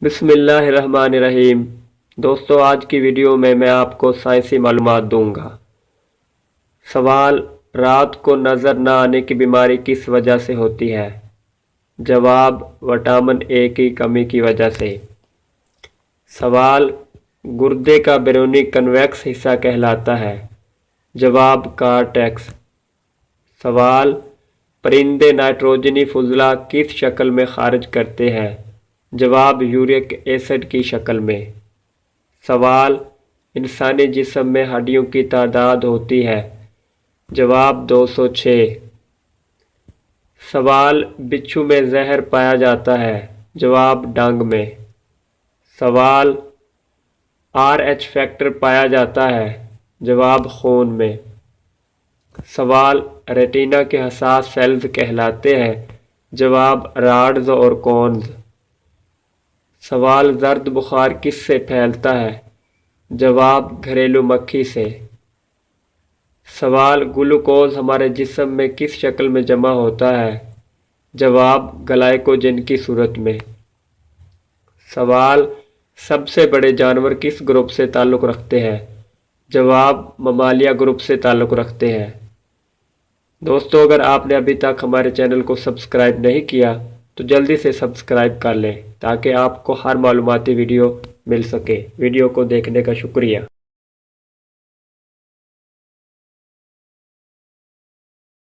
بسم اللہ الرحمن الرحیم۔ دوستو، آج کی ویڈیو میں آپ کو سائنسی معلومات دوں گا۔ سوال: رات کو نظر نہ آنے کی بیماری کس وجہ سے ہوتی ہے؟ جواب: وٹامن اے کی کمی کی وجہ سے۔ سوال: گردے کا بیرونی کنویکس حصہ کہلاتا ہے؟ جواب: کارٹیکس۔ سوال: پرندے نائٹروجنی فضلہ کس شکل میں خارج کرتے ہیں؟ جواب: یورک ایسڈ کی شکل میں۔ سوال: انسانی جسم میں ہڈیوں کی تعداد ہوتی ہے؟ جواب: 206۔ سوال: بچھو میں زہر پایا جاتا ہے؟ جواب: ڈنگ میں۔ سوال: RH فیکٹر پایا جاتا ہے؟ جواب: خون میں۔ سوال: ریٹینا کے حساس سیلز کہلاتے ہیں؟ جواب: راڈز اور کونز۔ سوال: زرد بخار کس سے پھیلتا ہے؟ جواب: گھریلو مکھی سے۔ سوال: گلوکوز ہمارے جسم میں کس شکل میں جمع ہوتا ہے؟ جواب: گلائکوجن کی صورت میں۔ سوال: سب سے بڑے جانور کس گروپ سے تعلق رکھتے ہیں؟ جواب: ممالیہ گروپ سے تعلق رکھتے ہیں۔ دوستو، اگر آپ نے ابھی تک ہمارے چینل کو سبسکرائب نہیں کیا تو جلدی سے سبسکرائب کر لیں تاکہ آپ کو ہر معلوماتی ویڈیو مل سکے۔ ویڈیو کو دیکھنے کا شکریہ۔